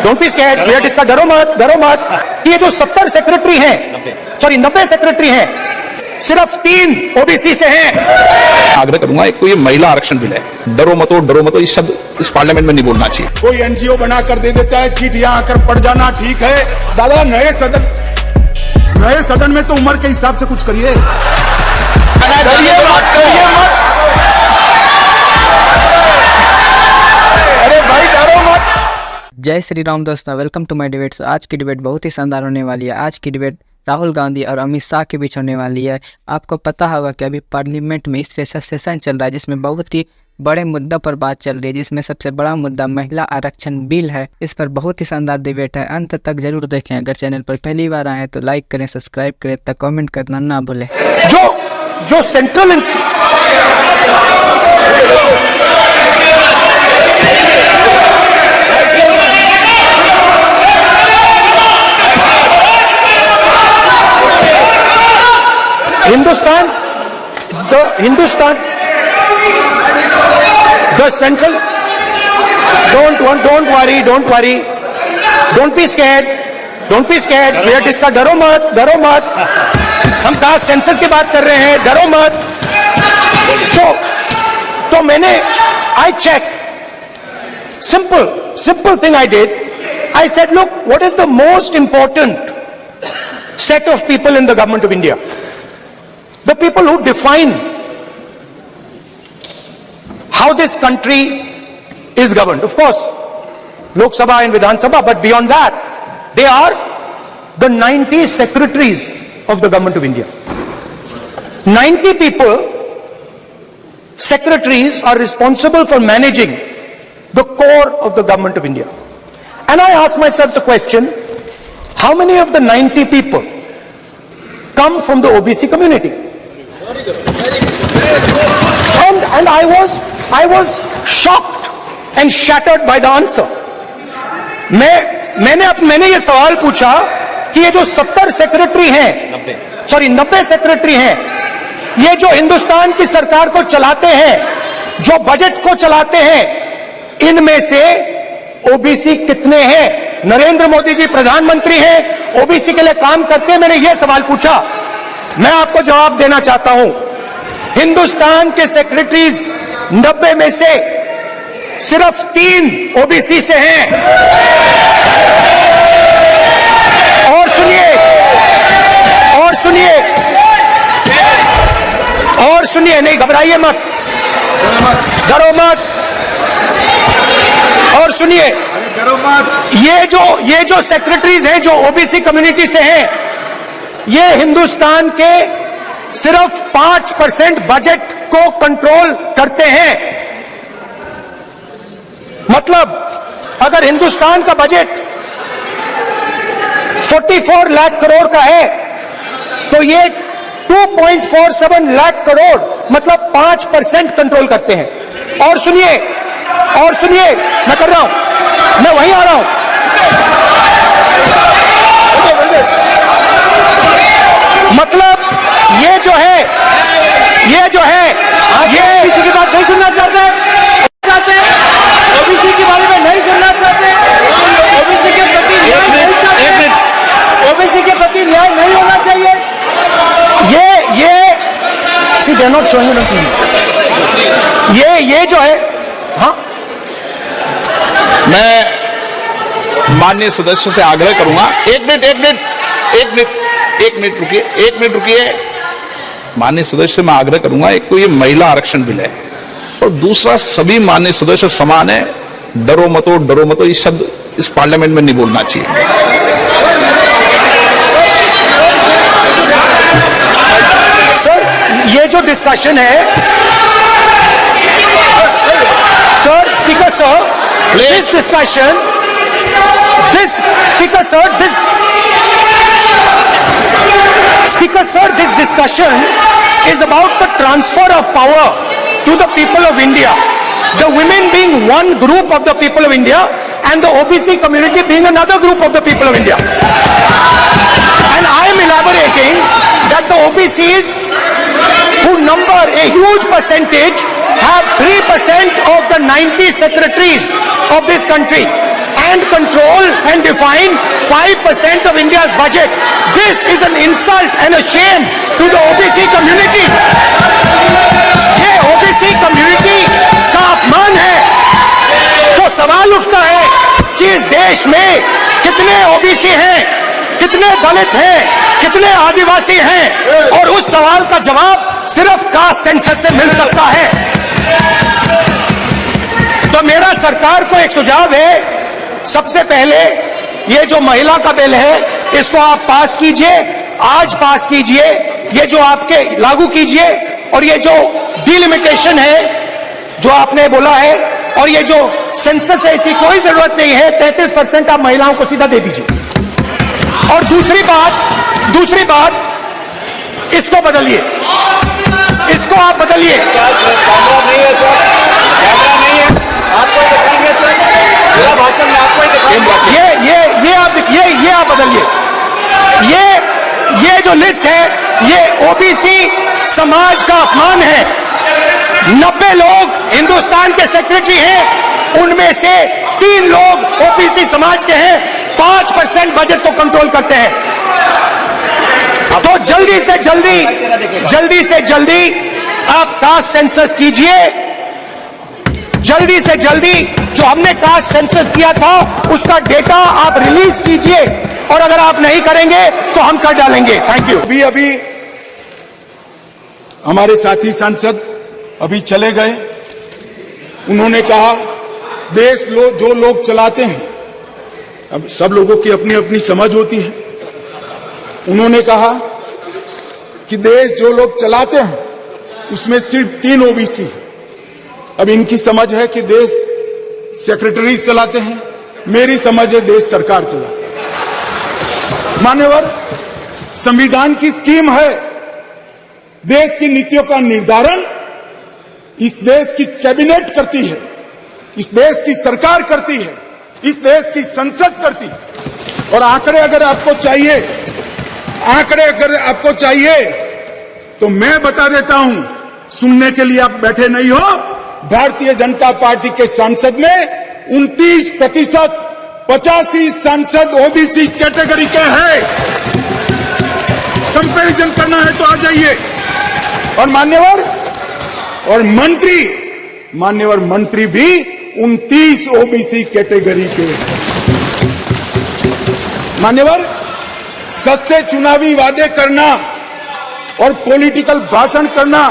Don't be scared, wait इसका डरो मत कि ये जो 70 सेक्रेटरी हैं, सॉरी 90 सेक्रेटरी हैं, सिर्फ 3 ओबीसी से हैं। आग्रह करूंगा, एक तो ये महिला आरक्षण बिल है, डरो मतो ये शब्द इस पार्लियामेंट में नहीं बोलना चाहिए। कोई एनजीओ बना कर दे देता है, चिट यहाँ आकर पड़ जाना ठीक है। दादा नए सदन में तो उम्र के हिसाब से कुछ करिए। अरे भाई डरो मत। जय श्री राम दोस्तों, वेलकम टू माय डिबेट्स। आज की डिबेट बहुत ही शानदार होने वाली है। आज की डिबेट राहुल गांधी और अमित शाह के बीच होने वाली है। आपको पता होगा कि अभी पार्लियामेंट में स्पेशल सेशन चल रहा है, जिसमें बहुत ही बड़े मुद्दों पर बात चल रही है, जिसमें सबसे बड़ा मुद्दा महिला आरक्षण बिल है। इस पर बहुत ही शानदार डिबेट है, अंत तक जरूर देखें। अगर चैनल पर पहली बार आए तो लाइक करें, सब्सक्राइब करें, तक कमेंट करना ना भूलें। जो central the central, don't worry, don't be scared, wait इसका डरो मत। हम कहा सेंसस की बात कर रहे हैं, डरो मत। तो मैंने I check, simple thing I did. I said, look, what is the most important set of people in the government of India? The people who define how this country is governed. Of course, Lok Sabha and Vidhan Sabha, but beyond that, they are the 90 secretaries of the government of India. 90 people, secretaries, are responsible for managing the core of the government of India. And I asked myself the question, how many of the 90 people come from the OBC community? And I was shocked and shattered by the answer. मैंने ये सवाल पूछा कि ये जो 70 secretary हैं, sorry 90 secretary हैं, ये जो हिंदुस्तान की सरकार को चलाते हैं, जो बजट को चलाते हैं, इनमें से ओबीसी कितने हैं? नरेंद्र मोदी जी प्रधानमंत्री हैं, ओबीसी के लिए काम करते हैं। मैंने ये सवाल पूछा, मैं आपको जवाब देना चाहता हूं। हिंदुस्तान के सेक्रेटरीज 90 में से सिर्फ 3 ओबीसी से हैं। और सुनिए, नहीं घबराइए मत, डरो मत। और सुनिए, ये जो सेक्रेटरीज हैं जो ओबीसी कम्युनिटी से हैं, ये हिंदुस्तान के सिर्फ 5% बजट को कंट्रोल करते हैं। मतलब अगर हिंदुस्तान का बजट 44 लाख करोड़ का है, तो ये 2.47 लाख करोड़, मतलब 5% कंट्रोल करते हैं। और सुनिए, मैं कर रहा हूं, मैं वहीं आ रहा हूं। मतलब ये जो है ये ओबीसी की बात नहीं सुनना चाहते, ओबीसी के बारे में नहीं सुनना चाहते, ओबीसी के प्रति न्याय नहीं होना चाहिए। सी दे नॉट शोइंग ये जो है। हाँ, मैं माननीय सदस्य से आग्रह करूंगा, एक मिनट रुकिए। माननीय सदस्य से मैं आग्रह करूंगा, एक तो ये महिला आरक्षण बिल है, और दूसरा सभी माननीय सदस्य समान है। डरो मतो ये शब्द इस पार्लियामेंट में नहीं बोलना चाहिए। सर, ये जो डिस्कशन है, sir, speaker sir, this discussion, Speaker sir, this discussion is about the transfer of power to the people of India. The women being one group of the people of India and the OBC community being another group of the people of India. And I am elaborating that the OBCs, who number a huge percentage, have 3% of the 90 secretaries of this country. can't control and define 5% of India's budget. This is an insult and a shame to the OBC community. ये OBC community का अपमान है। तो सवाल उठता है कि इस देश में कितने OBC हैं, कितने दलित हैं, कितने आदिवासी हैं, और उस सवाल का जवाब सिर्फ कास्ट सेंसस से मिल सकता है। तो मेरा सरकार को एक सुझाव है, सबसे पहले ये जो महिला का बिल है इसको आप पास कीजिए, आज पास कीजिए, ये जो आपके लागू कीजिए, और ये जो डिलिमिटेशन है जो आपने बोला है, और ये जो सेंसस है इसकी कोई जरूरत नहीं है, 33% आप महिलाओं को सीधा दे दीजिए। और दूसरी बात इसको बदलिए, इसको आप बदलिए। कैमरा नहीं है सर, कैमरा नहीं है, आपको दिखाएंगे सर, पूरा भाषण में आपको ही दिखाएंगे। ये आप बदलिए। ये जो लिस्ट है ये ओबीसी समाज का अपमान है। 90 लोग हिंदुस्तान के सेक्रेटरी हैं, उनमें से 3 लोग ओबीसी समाज के हैं, 5% बजट को कंट्रोल करते हैं। तो जल्दी से जल्दी आप कास्ट सेंसस कीजिए, जल्दी से जल्दी जो हमने कास्ट सेंसस किया था उसका डेटा आप रिलीज कीजिए, और अगर आप नहीं करेंगे तो हम कर डालेंगे। Thank you. अभी हमारे साथी सांसद अभी चले गए, उन्होंने कहा देश जो लोग चलाते हैं, अब सब लोगों की अपनी अपनी समझ होती है, उन्होंने कहा कि देश जो लोग चलाते हैं उसमें सिर्फ 3 ओबीसी। अब इनकी समझ है कि देश सेक्रेटरी चलाते हैं, मेरी समझ है देश सरकार चलाती है। मान्यवर, संविधान की स्कीम है, देश की नीतियों का निर्धारण इस देश की कैबिनेट करती है, इस देश की सरकार करती है, इस देश की संसद करती है। और आंकड़े अगर आपको चाहिए तो मैं बता देता हूं, सुनने के लिए आप बैठे नहीं हो। भारतीय जनता पार्टी के सांसद में 29%, 85 सांसद ओबीसी कैटेगरी के हैं। कंपैरिजन करना है तो आ जाइए। और मान्यवर मंत्री भी 29 ओबीसी कैटेगरी के हैं। मान्यवर, सस्ते चुनावी वादे करना और पॉलिटिकल भाषण करना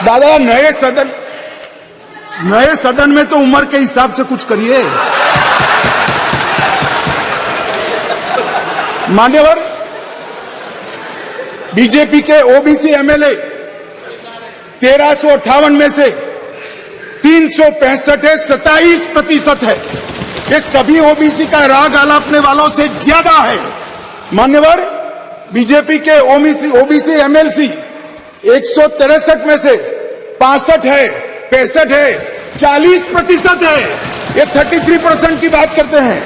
दादा, नए सदन में तो उम्र के हिसाब से कुछ करिए। मान्यवर, बीजेपी के ओबीसी एमएलए 1358 में से 365 है, 27% है। ये सभी ओबीसी का राग आलापने वालों से ज्यादा है। मान्यवर, बीजेपी के ओबीसी एमएलसी 163 में से 65 है, 65 है, 40% है। ये 33% की बात करते हैं।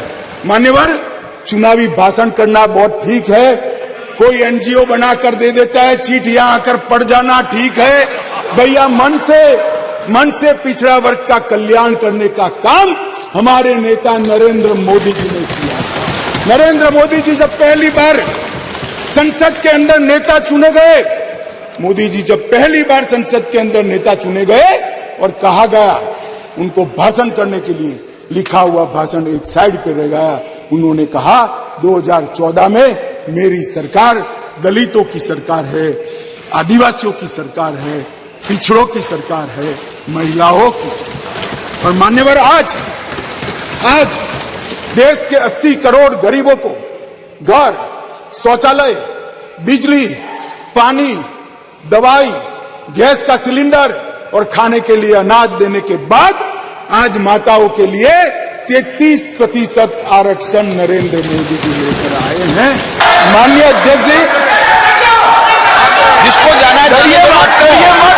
मान्यवर, चुनावी भाषण करना बहुत ठीक है, कोई एनजीओ बनाकर दे देता है, चिट्ठियां आकर पढ़ जाना ठीक है। भैया, मन से पिछड़ा वर्ग का कल्याण करने का काम हमारे नेता नरेंद्र मोदी जी ने किया। नरेंद्र मोदी जी जब पहली बार संसद के अंदर नेता चुने गए, और कहा गया उनको भाषण करने के लिए, लिखा हुआ भाषण एक साइड पे रह गया। उन्होंने कहा 2014 में मेरी सरकार दलितों की सरकार है, आदिवासियों की सरकार है, पिछड़ों की सरकार है, महिलाओं की सरकार। और मान्यवर, आज देश के 80 करोड़ गरीबों को घर, शौचालय, बिजली, पानी, दवाई, गैस का सिलेंडर और खाने के लिए अनाज देने के बाद आज माताओं के लिए 33% आरक्षण नरेंद्र मोदी जी लेकर आए हैं। माननीय अध्यक्ष जी, जिसको जाना चाहिए करिए मत।